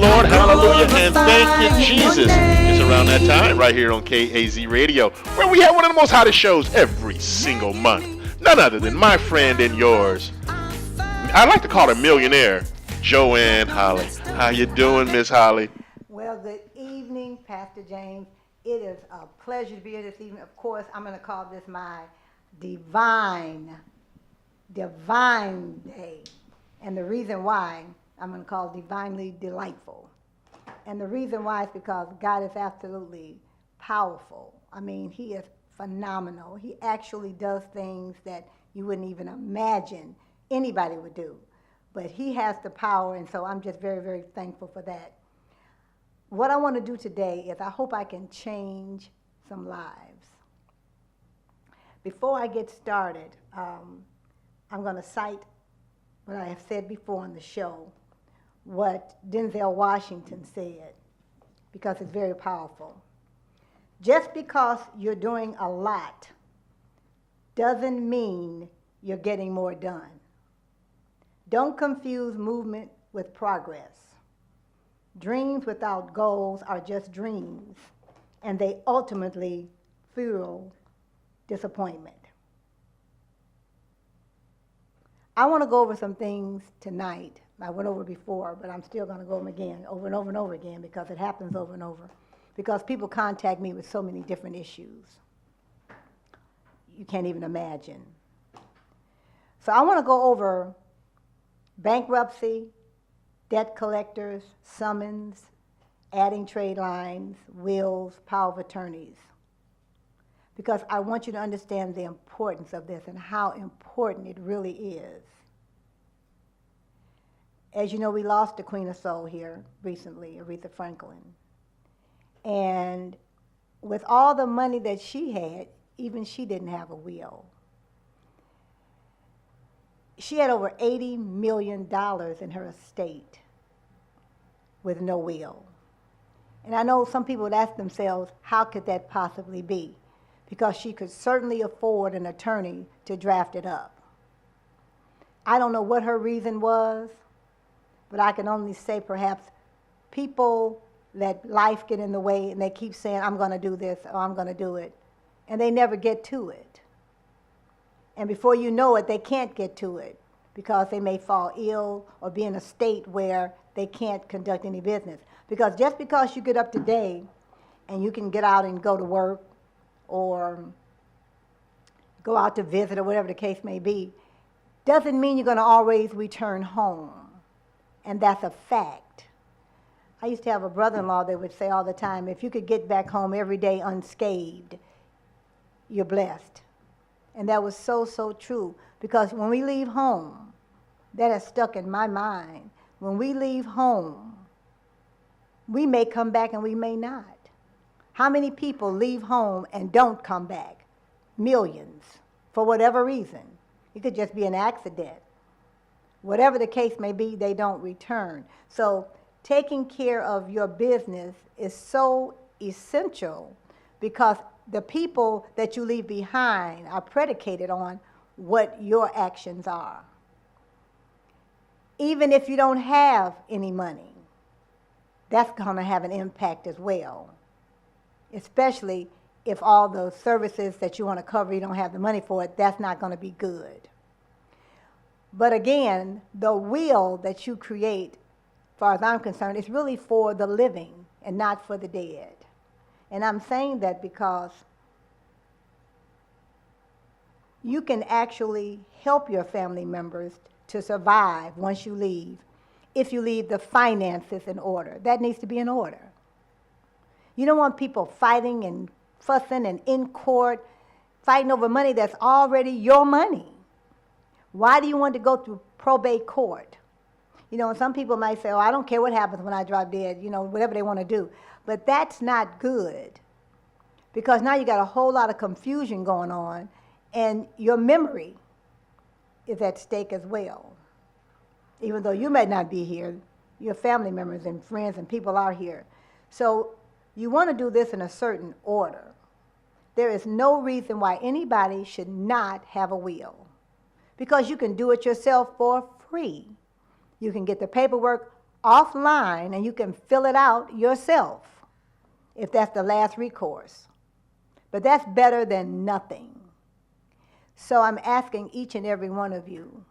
Lord. Hallelujah. And thank you, Jesus. It's around that time right here on KAZ Radio, where we have one of the most hottest shows every single month. None other than my friend and yours. I like to call her millionaire, Joann Holly. How you doing, Miss Holly? Well, good evening, Pastor James. It is a pleasure to be here this evening. Of course, I'm going to call this my divine day. And the reason why I'm going to call it divinely delightful. And the reason why is because God is absolutely powerful. I mean, He is phenomenal. He actually does things that you wouldn't even imagine anybody would do. But He has the power, and so I'm just very, very thankful for that. What I want to do today is I hope I can change some lives. Before I get started, I'm going to cite what I have said before on the show, what Denzel Washington said, because it's very powerful. Just because you're doing a lot doesn't mean you're getting more done. Don't confuse movement with progress. Dreams without goals are just dreams, and they ultimately fuel disappointment. I want to go over some things tonight. I went over before, but I'm still going to go over them again, over and over and over again, because it happens over and over. Because people contact me with so many different issues. You can't even imagine. So I want to go over bankruptcy, debt collectors, summons, adding trade lines, wills, power of attorneys. Because I want you to understand the importance of this and how important it really is. As you know, we lost the Queen of Soul here recently, Aretha Franklin. And with all the money that she had, even she didn't have a will. She had over $80 million in her estate with no will. And I know some people would ask themselves, how could that possibly be? Because she could certainly afford an attorney to draft it up. I don't know what her reason was, but I can only say perhaps people let life get in the way and they keep saying, I'm going to do this or I'm going to do it, and they never get to it. And before you know it, they can't get to it because they may fall ill or be in a state where they can't conduct any business. Because just because you get up today and you can get out and go to work or go out to visit or whatever the case may be, doesn't mean you're going to always return home. And that's a fact. I used to have a brother-in-law that would say all the time, if you could get back home every day unscathed, you're blessed. And that was so, so true. Because when we leave home, that has stuck in my mind. When we leave home, we may come back and we may not. How many people leave home and don't come back? Millions, for whatever reason. It could just be an accident. Whatever the case may be, they don't return. So taking care of your business is so essential because the people that you leave behind are predicated on what your actions are. Even if you don't have any money, that's going to have an impact as well, especially if all those services that you want to cover, you don't have the money for it, that's not going to be good. But again, the will that you create, as far as I'm concerned, is really for the living and not for the dead. And I'm saying that because you can actually help your family members to survive once you leave, if you leave the finances in order. That needs to be in order. You don't want people fighting and fussing and in court, fighting over money that's already your money. Why do you want to go through probate court? You know, and some people might say, oh, I don't care what happens when I drop dead, you know, whatever they want to do. But that's not good because now you got a whole lot of confusion going on and your memory is at stake as well. Even though you may not be here, your family members and friends and people are here. So you want to do this in a certain order. There is no reason why anybody should not have a will. Because you can do it yourself for free. You can get the paperwork offline and you can fill it out yourself if that's the last recourse. But that's better than nothing. So I'm asking each and every one of you,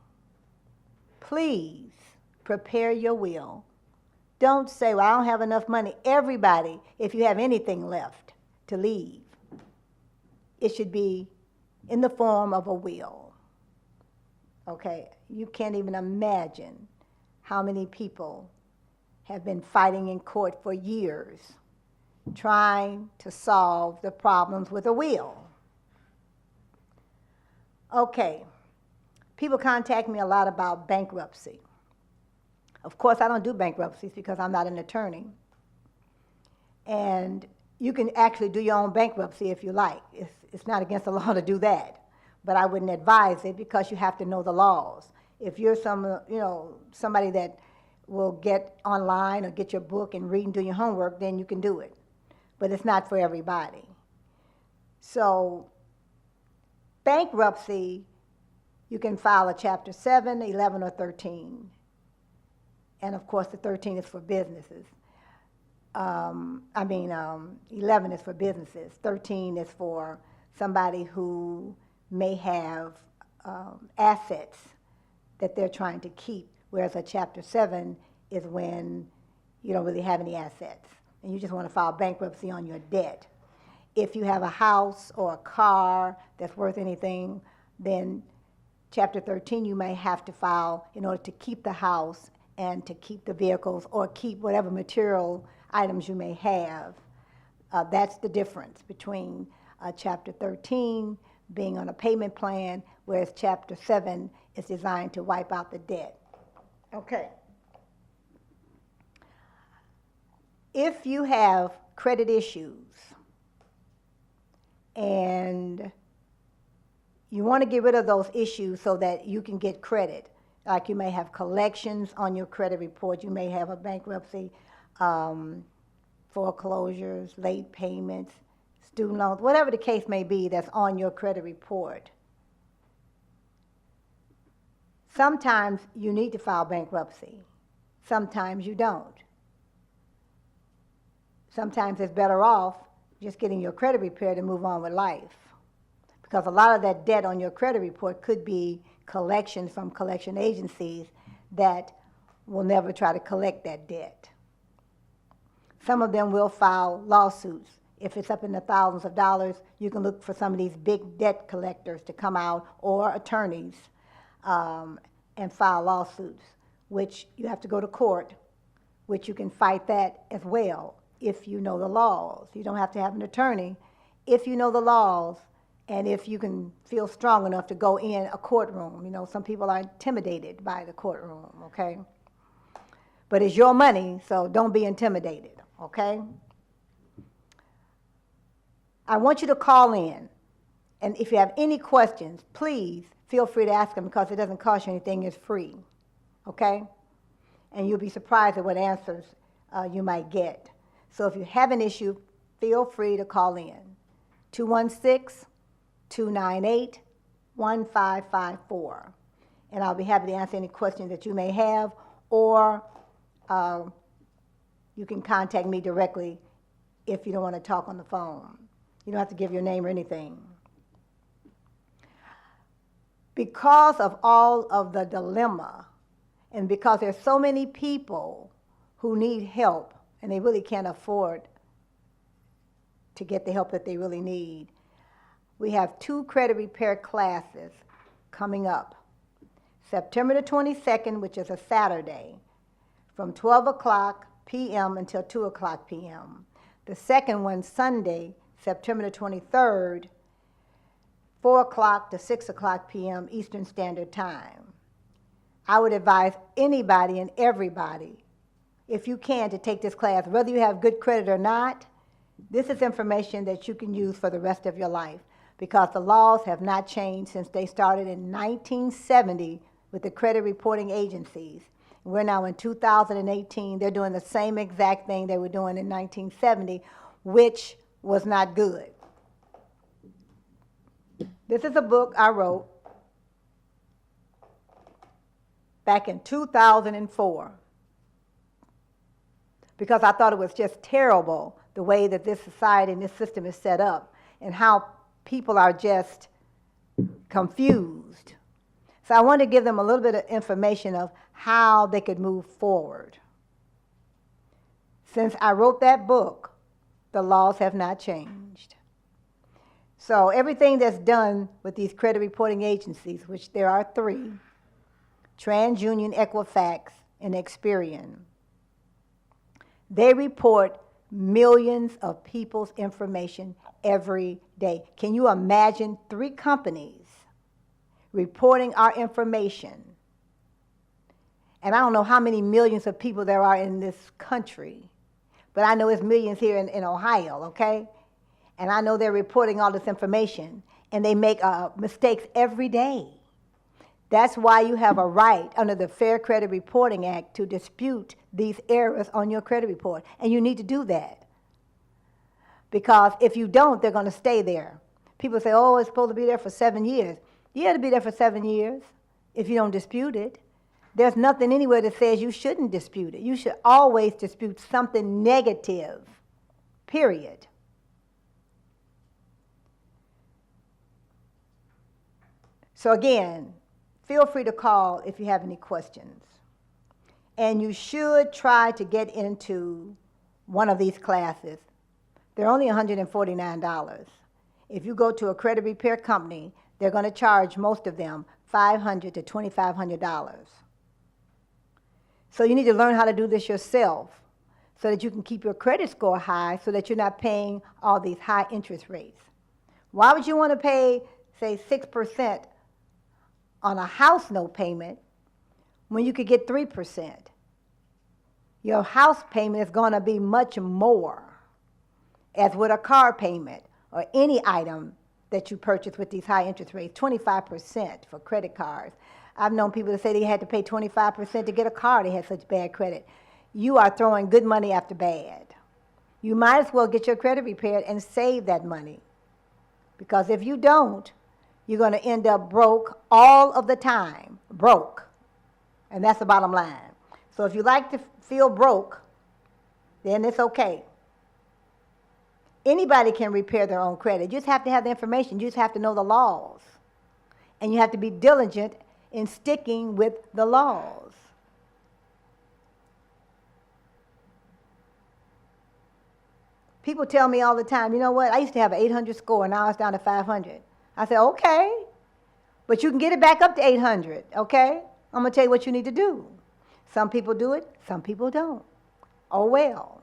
please prepare your will. Don't say, well, I don't have enough money. Everybody, if you have anything left to leave, it should be in the form of a will. Okay? You can't even imagine how many people have been fighting in court for years trying to solve the problems with a will. Okay, people contact me a lot about bankruptcy. Of course, I don't do bankruptcies because I'm not an attorney. And you can actually do your own bankruptcy if you like. It's not against the law to do that. But I wouldn't advise it because you have to know the laws. If you're somebody that will get online or get your book and read and do your homework, then you can do it. But it's not for everybody. So bankruptcy, you can file a Chapter 7, 11, or 13. And of course, the 13 is for businesses. 11 is for businesses. 13 is for somebody who may have assets that they're trying to keep, whereas a Chapter 7 is when you don't really have any assets and you just want to file bankruptcy on your debt. If you have a house or a car that's worth anything, then Chapter 13 you may have to file in order to keep the house and to keep the vehicles or keep whatever material items you may have. That's the difference between Chapter 13 being on a payment plan, whereas Chapter 7 is designed to wipe out the debt. Okay. If you have credit issues and you want to get rid of those issues so that you can get credit, like you may have collections on your credit report, you may have a bankruptcy, foreclosures, late payments, student loans, whatever the case may be that's on your credit report. Sometimes you need to file bankruptcy. Sometimes you don't. Sometimes it's better off just getting your credit repaired and move on with life. Because a lot of that debt on your credit report could be collections from collection agencies that will never try to collect that debt. Some of them will file lawsuits. If it's up in the thousands of dollars, you can look for some of these big debt collectors to come out, or attorneys, and file lawsuits, which you have to go to court, which you can fight that as well if you know the laws. You don't have to have an attorney if you know the laws and if you can feel strong enough to go in a courtroom. You know, some people are intimidated by the courtroom, okay? But it's your money, so don't be intimidated, okay? I want you to call in, and if you have any questions, please feel free to ask them because it doesn't cost you anything, it's free, okay? And you'll be surprised at what answers you might get. So if you have an issue, feel free to call in. 216-298-1554. And I'll be happy to answer any questions that you may have, or you can contact me directly if you don't want to talk on the phone. You don't have to give your name or anything. Because of all of the dilemma, and because there's so many people who need help and they really can't afford to get the help that they really need, we have 2 credit repair classes coming up. September the 22nd, which is a Saturday, from 12 o'clock p.m. until 2 o'clock p.m. The second one, Sunday, September the 23rd, 4 o'clock to 6 o'clock p.m. Eastern Standard Time. I would advise anybody and everybody, if you can, to take this class. Whether you have good credit or not, this is information that you can use for the rest of your life, because the laws have not changed since they started in 1970 with the credit reporting agencies. We're now in 2018. They're doing the same exact thing they were doing in 1970, which was not good. This is a book I wrote back in 2004. because I thought it was just terrible the way that this society and this system is set up and how people are just confused. So I wanted to give them a little bit of information of how they could move forward. Since I wrote that book, the laws have not changed. So everything that's done with these credit reporting agencies, which there are 3, TransUnion, Equifax, and Experian, they report millions of people's information every day. Can you imagine 3 companies reporting our information? And I don't know how many millions of people there are in this country, but I know it's millions here in Ohio, okay? And I know they're reporting all this information, and they make mistakes every day. That's why you have a right under the Fair Credit Reporting Act to dispute these errors on your credit report, and you need to do that. Because if you don't, they're going to stay there. People say, oh, it's supposed to be there for 7 years. You have to be there for 7 years if you don't dispute it. There's nothing anywhere that says you shouldn't dispute it. You should always dispute something negative, period. So again, feel free to call if you have any questions. And you should try to get into one of these classes. They're only $149. If you go to a credit repair company, they're going to charge most of them $500 to $2,500. So you need to learn how to do this yourself so that you can keep your credit score high so that you're not paying all these high interest rates. Why would you want to pay, say, 6% on a house note payment when you could get 3%? Your house payment is going to be much more, as with a car payment or any item that you purchase with these high interest rates, 25% for credit cards. I've known people that say they had to pay 25% to get a car. They had such bad credit. You are throwing good money after bad. You might as well get your credit repaired and save that money. Because if you don't, you're going to end up broke all of the time. Broke. And that's the bottom line. So if you like to feel broke, then it's okay. Anybody can repair their own credit. You just have to have the information. You just have to know the laws. And you have to be diligent in sticking with the laws. People tell me all the time, you know what, I used to have an 800 score, now it's down to 500. I say, okay, but you can get it back up to 800, okay? I'm going to tell you what you need to do. Some people do it, some people don't. Oh, well.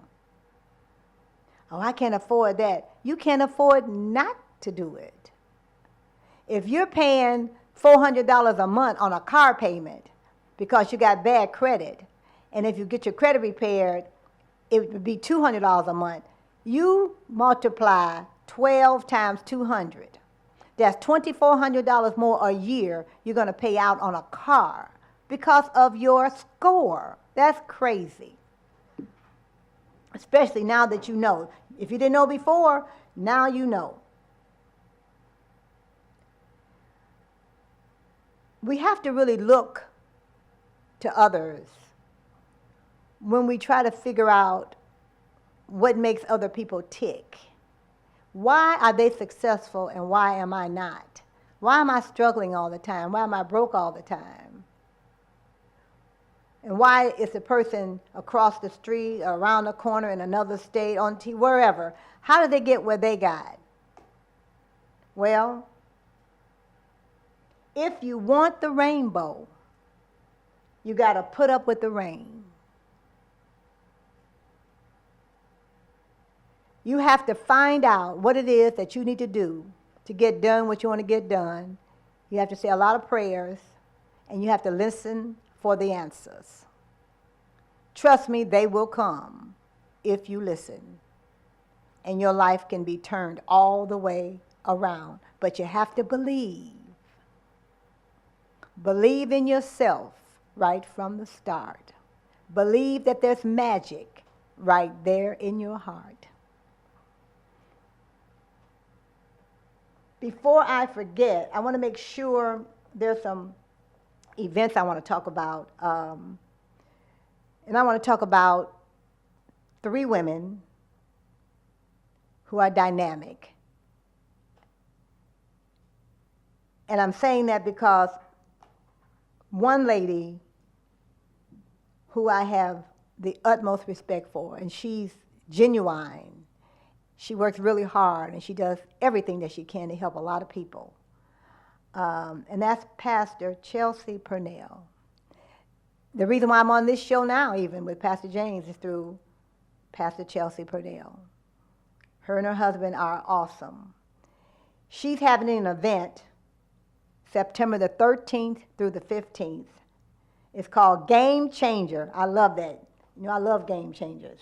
Oh, I can't afford that. You can't afford not to do it. If you're paying $400 a month on a car payment because you got bad credit, and if you get your credit repaired, it would be $200 a month. You multiply 12 times 200. That's $2,400 more a year you're going to pay out on a car because of your score. That's crazy. Especially now that you know. If you didn't know before, now you know. We have to really look to others when we try to figure out what makes other people tick. Why are they successful and why am I not? Why am I struggling all the time? Why am I broke all the time? And why is the person across the street, or around the corner, in another state, on TV, wherever, how did they get where they got? Well, if you want the rainbow, you got to put up with the rain. You have to find out what it is that you need to do to get done what you want to get done. You have to say a lot of prayers, and you have to listen for the answers. Trust me, they will come if you listen. And your life can be turned all the way around. But you have to believe. Believe in yourself right from the start. Believe that there's magic right there in your heart. Before I forget, I want to make sure there's some events I want to talk about. And I want to talk about three women who are dynamic. And I'm saying that because one lady who I have the utmost respect for, and she's genuine. She works really hard, and she does everything that she can to help a lot of people. And that's Pastor Chelsea Purnell. The reason why I'm on this show now, even with Pastor James, is through Pastor Chelsea Purnell. Her and her husband are awesome. She's having an event September the 13th through the 15th. It's called Game Changer. I love that. You know, I love Game Changers.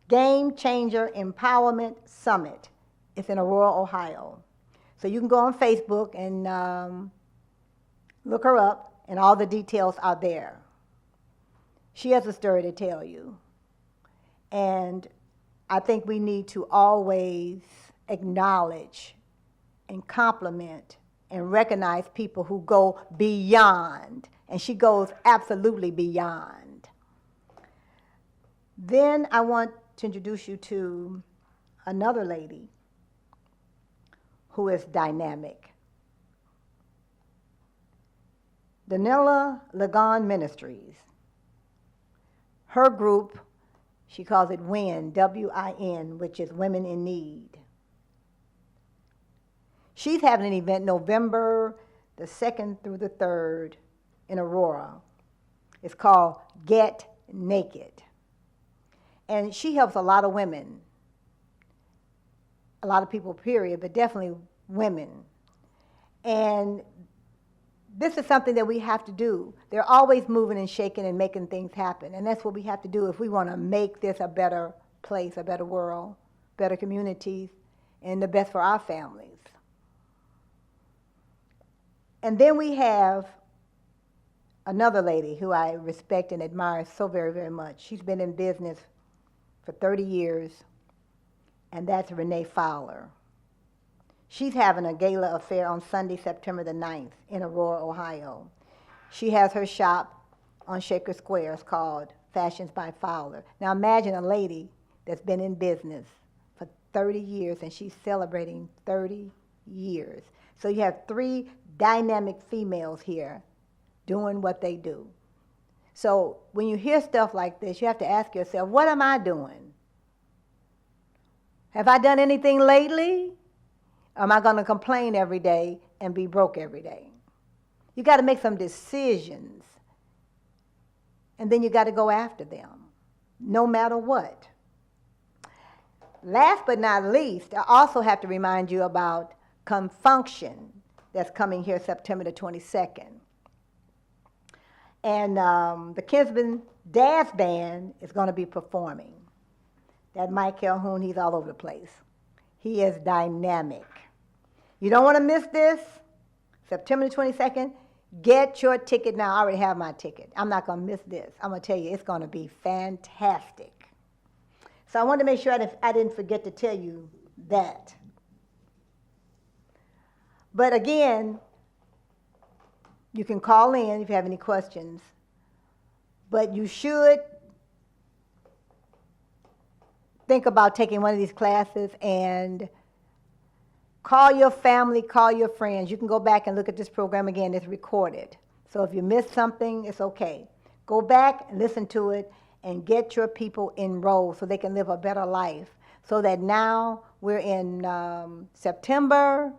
Game Changer Empowerment Summit. It's in Aurora, Ohio. So you can go on Facebook and look her up, and all the details are there. She has a story to tell you. And I think we need to always acknowledge and compliment and recognize people who go beyond. And she goes absolutely beyond. Then I want to introduce you to another lady who is dynamic. Danila Lagan Ministries. Her group, she calls it WIN, W-I-N, which is Women in Need. She's having an event November the 2nd through the 3rd in Aurora. It's called Get Naked. And she helps a lot of women, a lot of people, period, but definitely women. And this is something that we have to do. They're always moving and shaking and making things happen. And that's what we have to do if we want to make this a better place, a better world, better communities, and the best for our families. And then we have another lady who I respect and admire so very, very much. She's been in business for 30 years, and that's Renee Fowler. She's having a gala affair on Sunday, September the 9th in Aurora, Ohio. She has her shop on Shaker Square. It's called Fashions by Fowler. Now imagine a lady that's been in business for 30 years, and she's celebrating 30 years. So you have three dynamic females here doing what they do. So when you hear stuff like this, you have to ask yourself, what am I doing? Have I done anything lately? Or am I going to complain every day and be broke every day? You got to make some decisions, and then you got to go after them, no matter what. Last but not least, I also have to remind you about Confunction that's coming here September the 22nd. And the Kinsman Dance Band is going to be performing. That Mike Calhoun, he's all over the place. He is dynamic. You don't want to miss this. September the 22nd, get your ticket now. I already have my ticket. I'm not going to miss this. I'm going to tell you, it's going to be fantastic. So I wanted to make sure I didn't forget to tell you that. But again, you can call in if you have any questions. But you should think about taking one of these classes and call your family, call your friends. You can go back and look at this program again. It's recorded. So if you missed something, it's okay. Go back and listen to it and get your people enrolled so they can live a better life. So that now we're in September,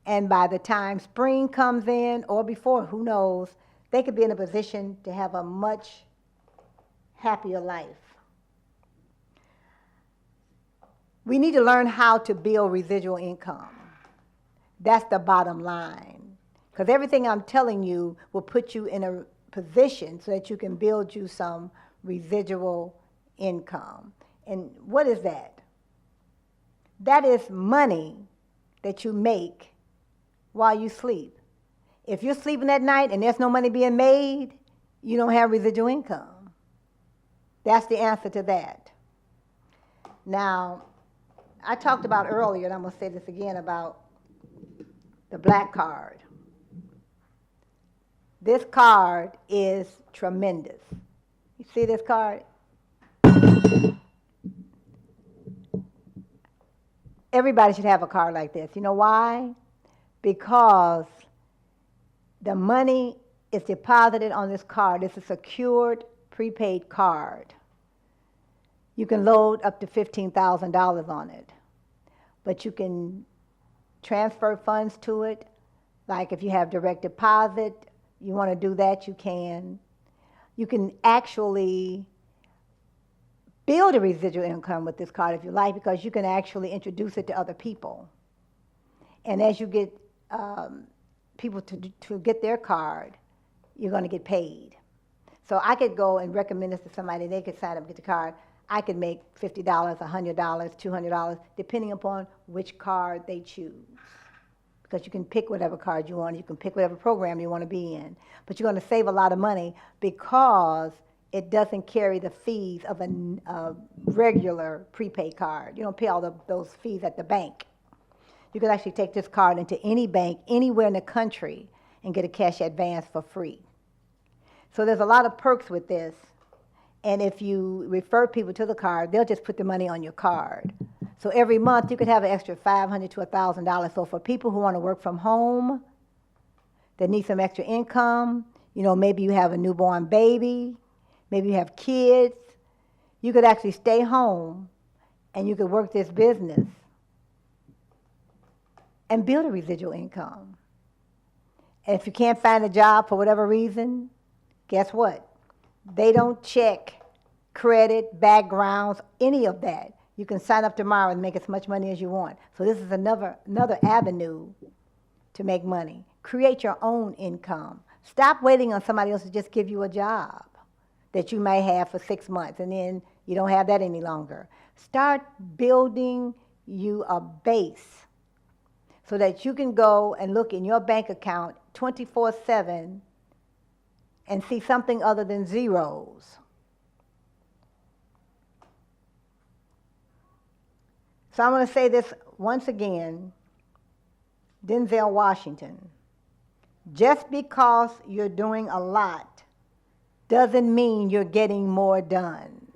and by the time spring comes in, or before, who knows, they could be in a position to have a much happier life. We need to learn how to build residual income. That's the bottom line. Because everything I'm telling you will put you in a position so that you can build you some residual income. And what is that? That is money that you make while you sleep. If you're sleeping at night and there's no money being made, you don't have residual income. That's the answer to that. Now, I talked about earlier, and I'm going to say this again, about the black card. This card is tremendous. You see this card? Everybody should have a card like this. You know why? Because the money is deposited on this card. It's a secured prepaid card. You can load up to $15,000 on it, but you can transfer funds to it. Like if you have direct deposit, you want to do that, you can. You can actually build a residual income with this card if you like, because you can actually introduce it to other people. And as you get people to get their card, you're going to get paid. So I could go and recommend this to somebody. They could sign up and get the card. I could make $50, $100, $200, depending upon which card they choose. Because you can pick whatever card you want. You can pick whatever program you want to be in. But you're going to save a lot of money because it doesn't carry the fees of a regular prepaid card. You don't pay all those fees at the bank. You can actually take this card into any bank anywhere in the country and get a cash advance for free. So there's a lot of perks with this. And if you refer people to the card, they'll just put the money on your card. So every month you could have an extra $500 to $1,000. So for people who want to work from home, that need some extra income, maybe you have a newborn baby, maybe you have kids, you could actually stay home and you could work this business and build a residual income. And if you can't find a job for whatever reason, guess what? They don't check credit, backgrounds, any of that. You can sign up tomorrow and make as much money as you want. So this is another avenue to make money. Create your own income. Stop waiting on somebody else to just give you a job that you may have for 6 months and then you don't have that any longer. Start building you a base so that you can go and look in your bank account 24/7 and see something other than zeros. So I'm going to say this once again, Denzel Washington. Just because you're doing a lot doesn't mean you're getting more done.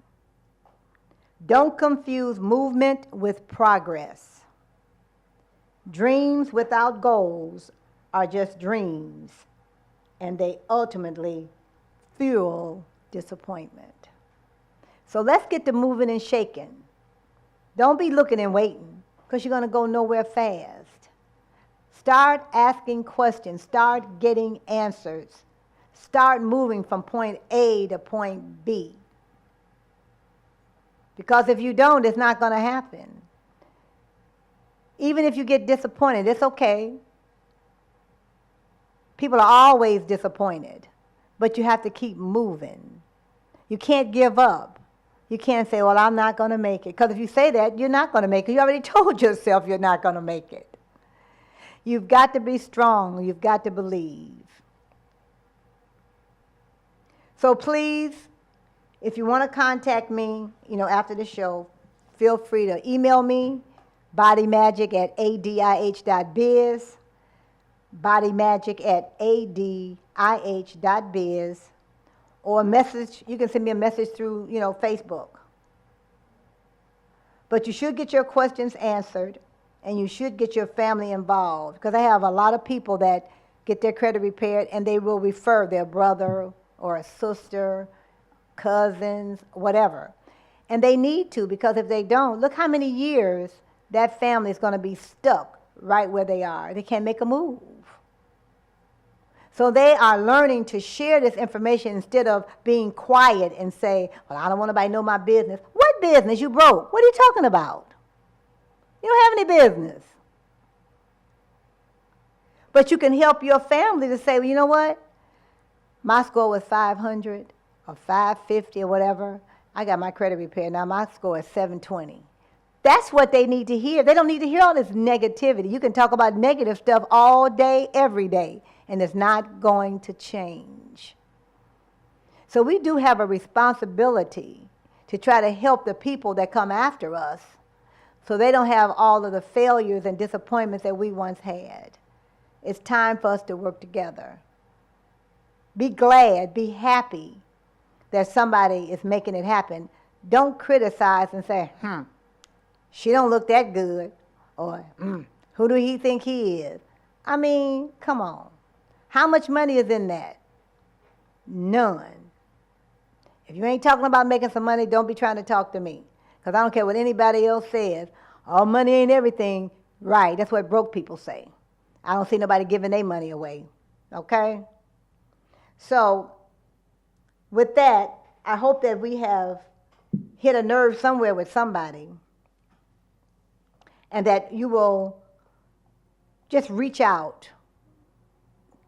Don't confuse movement with progress. Dreams without goals are just dreams, and they ultimately fuel disappointment. So let's get to moving and shaking. Don't be looking and waiting, because you're going to go nowhere fast. Start asking questions. Start getting answers. Start moving from point A to point B. Because if you don't, it's not going to happen. Even if you get disappointed, it's okay. People are always disappointed, but you have to keep moving. You can't give up. You can't say, well, I'm not going to make it. Because if you say that, you're not going to make it. You already told yourself you're not going to make it. You've got to be strong. You've got to believe. So please, if you want to contact me, after the show, feel free to email me, bodymagic@adih.biz, bodymagic@adih.biz, or a message. You can send me a message through, Facebook. But you should get your questions answered, and you should get your family involved, because I have a lot of people that get their credit repaired, and they will refer their brother or a sister, cousins, whatever. And they need to, because if they don't, look how many years that family is going to be stuck right where they are. They can't make a move. So they are learning to share this information instead of being quiet and say, well, I don't want nobody to know my business. What business? You broke. What are you talking about? You don't have any business. But you can help your family to say, well, you know what? My score was 500 or 550 or whatever. I got my credit repaired. Now my score is 720. That's what they need to hear. They don't need to hear all this negativity. You can talk about negative stuff all day, every day, and it's not going to change. So we do have a responsibility to try to help the people that come after us so they don't have all of the failures and disappointments that we once had. It's time for us to work together. Be glad, be happy that somebody is making it happen. Don't criticize and say, she don't look that good, Or, who do he think he is? I mean, come on. How much money is in that? None. If you ain't talking about making some money, don't be trying to talk to me. Because I don't care what anybody else says. Oh, money ain't everything. Right, that's what broke people say. I don't see nobody giving their money away. Okay? So, with that, I hope that we have hit a nerve somewhere with somebody, and that you will just reach out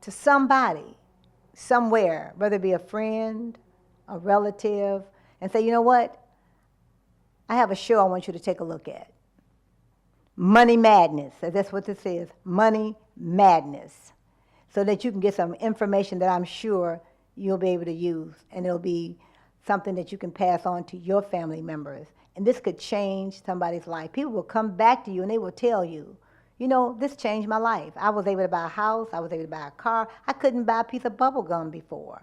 to somebody, somewhere, whether it be a friend, a relative, and say, you know what? I have a show I want you to take a look at. Money Madness. That's what this is. Money Madness. So that you can get some information that I'm sure you'll be able to use, and it'll be something that you can pass on to your family members. And this could change somebody's life. People will come back to you and they will tell you, you know, this changed my life. I was able to buy a house. I was able to buy a car. I couldn't buy a piece of bubble gum before.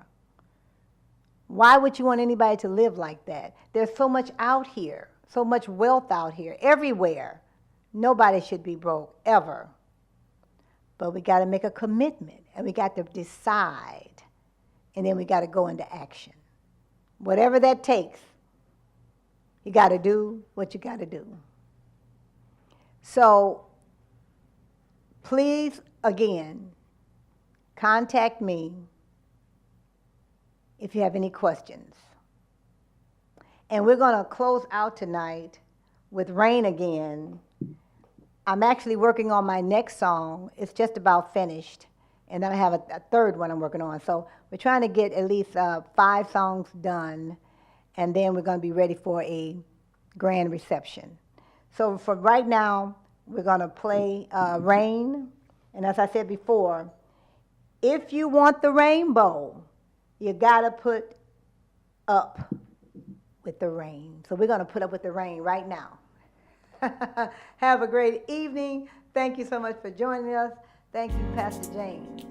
Why would you want anybody to live like that? There's so much out here, so much wealth out here, everywhere. Nobody should be broke, ever. But we got to make a commitment, and we got to decide, and then we got to go into action. Whatever that takes, you got to do what you got to do. So, please, again, contact me if you have any questions. And we're going to close out tonight with Rain again. I'm actually working on my next song. It's just about finished. And then I have a third one I'm working on. So we're trying to get at least 5 songs done. And then we're going to be ready for a grand reception. So for right now, we're going to play Rain. And as I said before, if you want the rainbow, you got to put up with the rain. So we're going to put up with the rain right now. Have a great evening. Thank you so much for joining us. Thank you, Pastor James.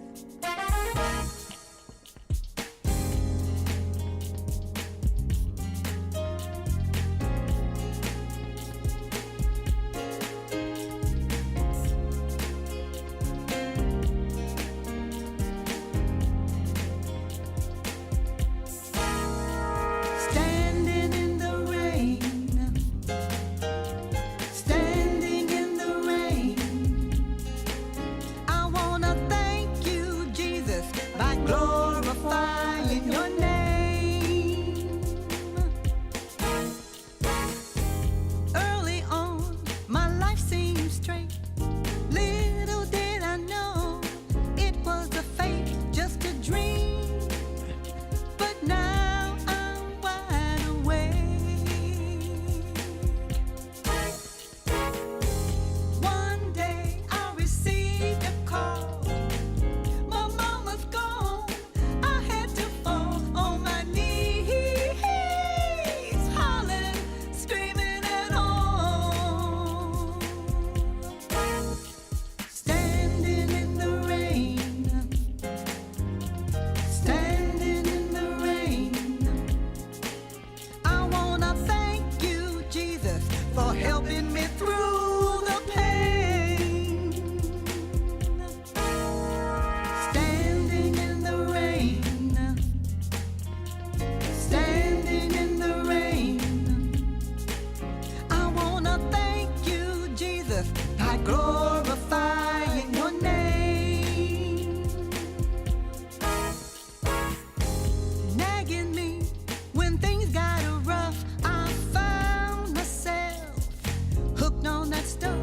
That stuff.